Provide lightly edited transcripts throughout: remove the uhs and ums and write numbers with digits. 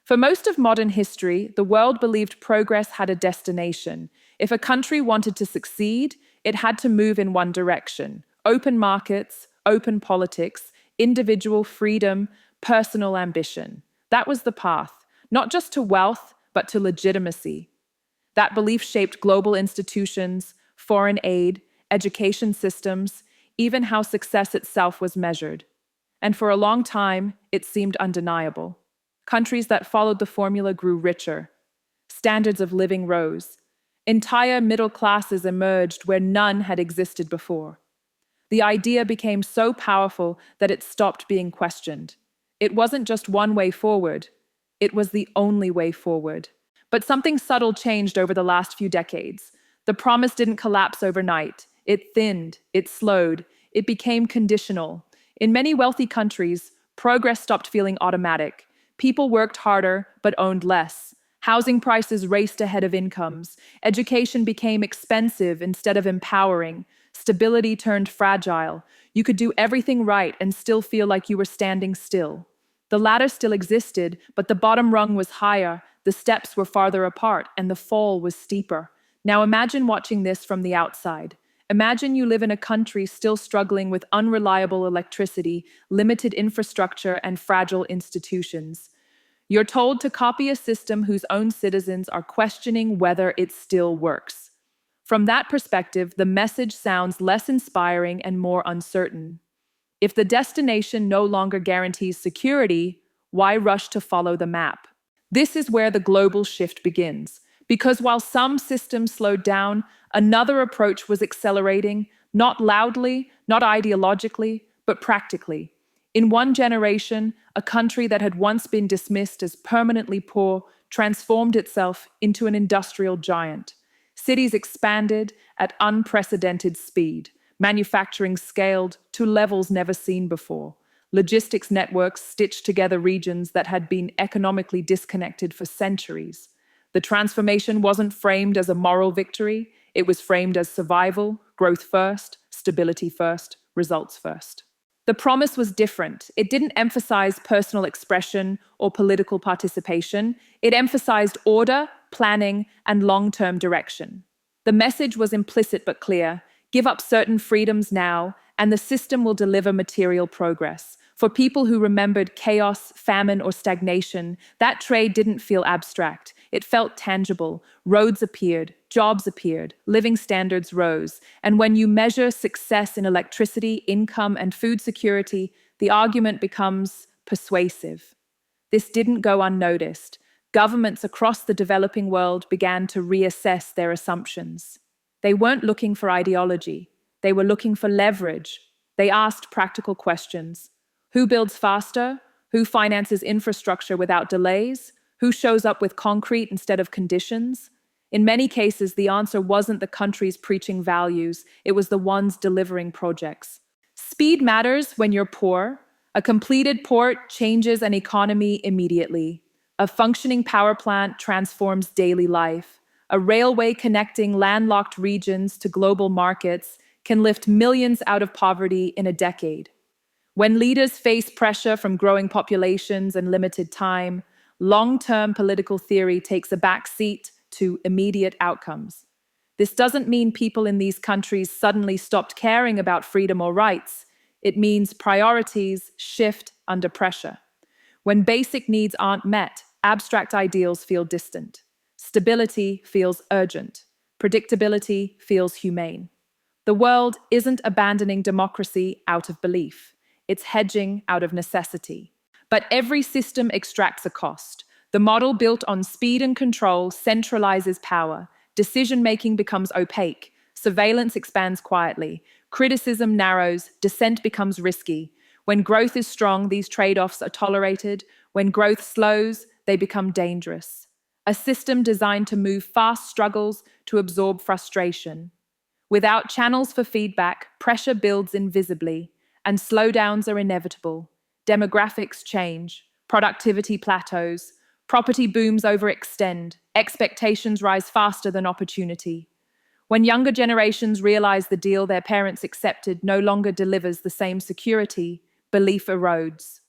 For most of modern history, the world believed progress had a destination. If a country wanted to succeed, it had to move in one direction: open markets, open politics, individual freedom, personal ambition. That was the path, not just to wealth, but to legitimacy. That belief shaped global institutions, foreign aid, education systems, even how success itself was measured. And for a long time, it seemed undeniable. Countries that followed the formula grew richer. Standards of living rose. Entire middle classes emerged where none had existed before. The idea became so powerful that it stopped being questioned. It wasn't just one way forward, it was the only way forward. But something subtle changed over the last few decades. The promise didn't collapse overnight. It thinned, it slowed, it became conditional. In many wealthy countries, progress stopped feeling automatic. People worked harder, but owned less. Housing prices raced ahead of incomes. Education became expensive instead of empowering. Stability turned fragile. You could do everything right and still feel like you were standing still. The ladder still existed, but the bottom rung was higher, the steps were farther apart, and the fall was steeper. Now imagine watching this from the outside. Imagine you live in a country still struggling with unreliable electricity, limited infrastructure, and fragile institutions. You're told to copy a system whose own citizens are questioning whether it still works. From that perspective, the message sounds less inspiring and more uncertain. If the destination no longer guarantees security, why rush to follow the map? This is where the global shift begins. Because while some systems slowed down, another approach was accelerating, not loudly, not ideologically, but practically. In one generation, a country that had once been dismissed as permanently poor transformed itself into an industrial giant. Cities expanded at unprecedented speed. Manufacturing scaled to levels never seen before. Logistics networks stitched together regions that had been economically disconnected for centuries. The transformation wasn't framed as a moral victory, it was framed as survival, growth first, stability first, results first. The promise was different. It didn't emphasize personal expression or political participation. It emphasized order, planning, and long-term direction. The message was implicit but clear. Give up certain freedoms now, and the system will deliver material progress. For people who remembered chaos, famine, or stagnation, that trade didn't feel abstract. It felt tangible. Roads appeared, jobs appeared, living standards rose. And when you measure success in electricity, income, and food security, the argument becomes persuasive. This didn't go unnoticed. Governments across the developing world began to reassess their assumptions. They weren't looking for ideology. They were looking for leverage. They asked practical questions. Who builds faster? Who finances infrastructure without delays? Who shows up with concrete instead of conditions? In many cases, the answer wasn't the countries preaching values, it was the ones delivering projects. Speed matters when you're poor. A completed port changes an economy immediately. A functioning power plant transforms daily life. A railway connecting landlocked regions to global markets can lift millions out of poverty in a decade. When leaders face pressure from growing populations and limited time, long-term political theory takes a back seat to immediate outcomes. This doesn't mean people in these countries suddenly stopped caring about freedom or rights. It means priorities shift under pressure. When basic needs aren't met, abstract ideals feel distant. Stability feels urgent. Predictability feels humane. The world isn't abandoning democracy out of belief. It's hedging out of necessity. But every system extracts a cost. The model built on speed and control centralizes power. Decision-making becomes opaque. Surveillance expands quietly. Criticism narrows. Dissent becomes risky. When growth is strong, these trade-offs are tolerated. When growth slows, they become dangerous. A system designed to move fast struggles to absorb frustration. Without channels for feedback, pressure builds invisibly, and slowdowns are inevitable. Demographics change, productivity plateaus, property booms overextend, expectations rise faster than opportunity. When younger generations realize the deal their parents accepted no longer delivers the same security, belief erodes.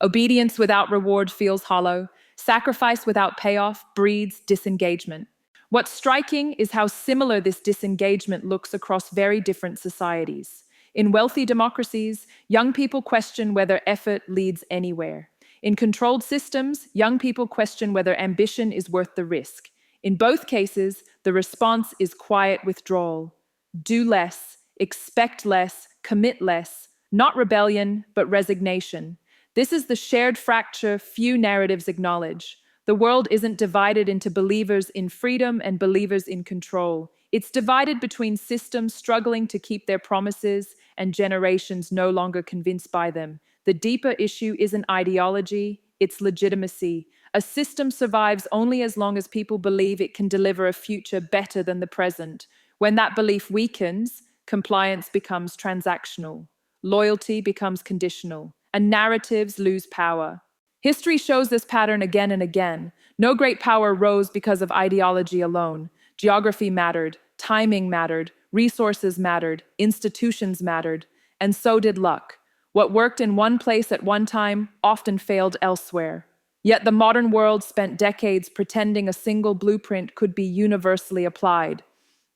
Obedience without reward feels hollow. Sacrifice without payoff breeds disengagement. What's striking is how similar this disengagement looks across very different societies. In wealthy democracies, young people question whether effort leads anywhere. In controlled systems, young people question whether ambition is worth the risk. In both cases, the response is quiet withdrawal. Do less, expect less, commit less, not rebellion, but resignation. This is the shared fracture few narratives acknowledge. The world isn't divided into believers in freedom and believers in control. It's divided between systems struggling to keep their promises and generations no longer convinced by them. The deeper issue isn't ideology, it's legitimacy. A system survives only as long as people believe it can deliver a future better than the present. When that belief weakens, compliance becomes transactional, loyalty becomes conditional, and narratives lose power. History shows this pattern again and again. No great power rose because of ideology alone. Geography mattered, timing mattered, resources mattered, institutions mattered, and so did luck. What worked in one place at one time often failed elsewhere. Yet the modern world spent decades pretending a single blueprint could be universally applied.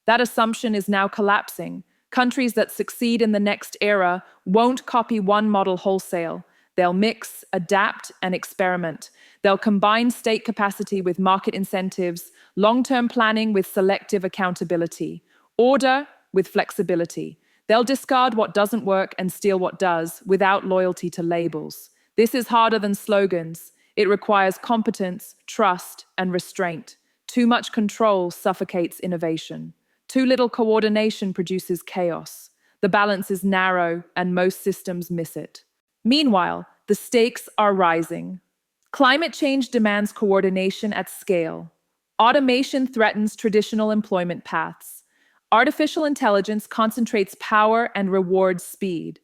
That assumption is now collapsing. Countries that succeed in the next era won't copy one model wholesale. They'll mix, adapt, and experiment. They'll combine state capacity with market incentives, long-term planning with selective accountability, order with flexibility. They'll discard what doesn't work and steal what does without loyalty to labels. This is harder than slogans. It requires competence, trust, and restraint. Too much control suffocates innovation. Too little coordination produces chaos. The balance is narrow, and most systems miss it. Meanwhile, the stakes are rising. Climate change demands coordination at scale. Automation threatens traditional employment paths. Artificial intelligence concentrates power and rewards speed.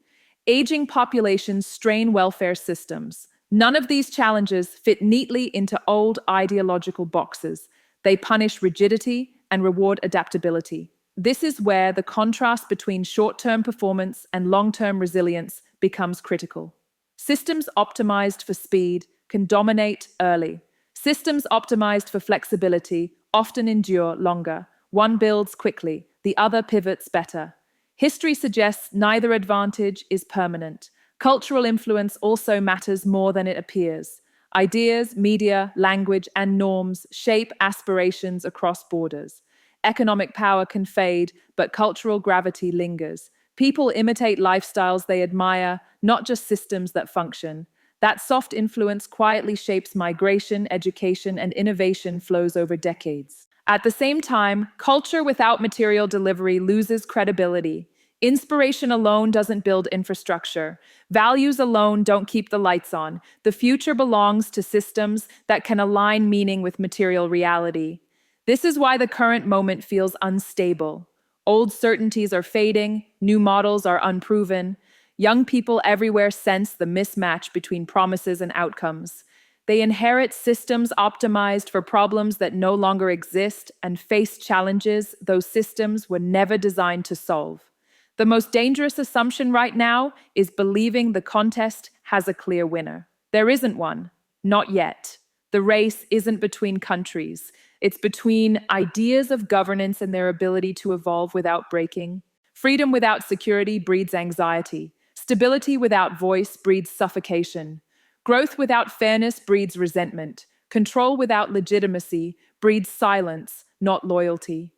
Aging populations strain welfare systems. None of these challenges fit neatly into old ideological boxes. They punish rigidity and reward adaptability. This is where the contrast between short-term performance and long-term resilience becomes critical. Systems optimized for speed can dominate early. Systems optimized for flexibility often endure longer. One builds quickly, the other pivots better. History suggests neither advantage is permanent. Cultural influence also matters more than it appears. Ideas, media, language, and norms shape aspirations across borders. Economic power can fade, but cultural gravity lingers. People imitate lifestyles they admire, not just systems that function. That soft influence quietly shapes migration, education, and innovation flows over decades. At the same time, culture without material delivery loses credibility. Inspiration alone doesn't build infrastructure. Values alone don't keep the lights on. The future belongs to systems that can align meaning with material reality. This is why the current moment feels unstable. Old certainties are fading, new models are unproven. Young people everywhere sense the mismatch between promises and outcomes. They inherit systems optimized for problems that no longer exist and face challenges those systems were never designed to solve. The most dangerous assumption right now is believing the contest has a clear winner. There isn't one, not yet. The race isn't between countries. It's between ideas of governance and their ability to evolve without breaking. Freedom without security breeds anxiety. Stability without voice breeds suffocation. Growth without fairness breeds resentment. Control without legitimacy breeds silence, not loyalty.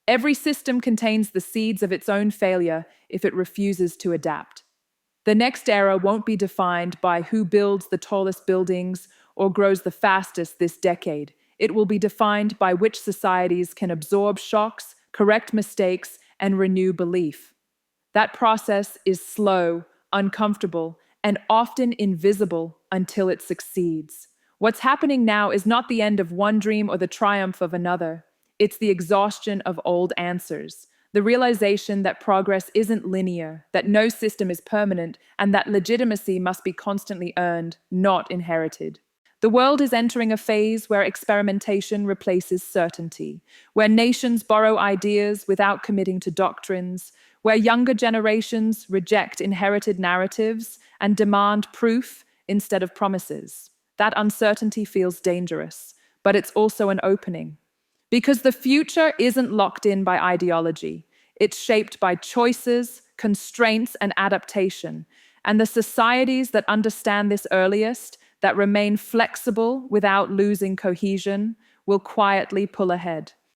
Every system contains the seeds of its own failure if it refuses to adapt. The next era won't be defined by who builds the tallest buildings or grows the fastest this decade. It will be defined by which societies can absorb shocks, correct mistakes, and renew belief. That process is slow, uncomfortable, and often invisible until it succeeds. What's happening now is not the end of one dream or the triumph of another. It's the exhaustion of old answers, the realization that progress isn't linear, that no system is permanent, and that legitimacy must be constantly earned, not inherited. The world is entering a phase where experimentation replaces certainty, where nations borrow ideas without committing to doctrines, where younger generations reject inherited narratives and demand proof instead of promises. That uncertainty feels dangerous, but it's also an opening. Because the future isn't locked in by ideology. It's shaped by choices, constraints, and adaptation. And the societies that understand this earliest, that remain flexible without losing cohesion, will quietly pull ahead.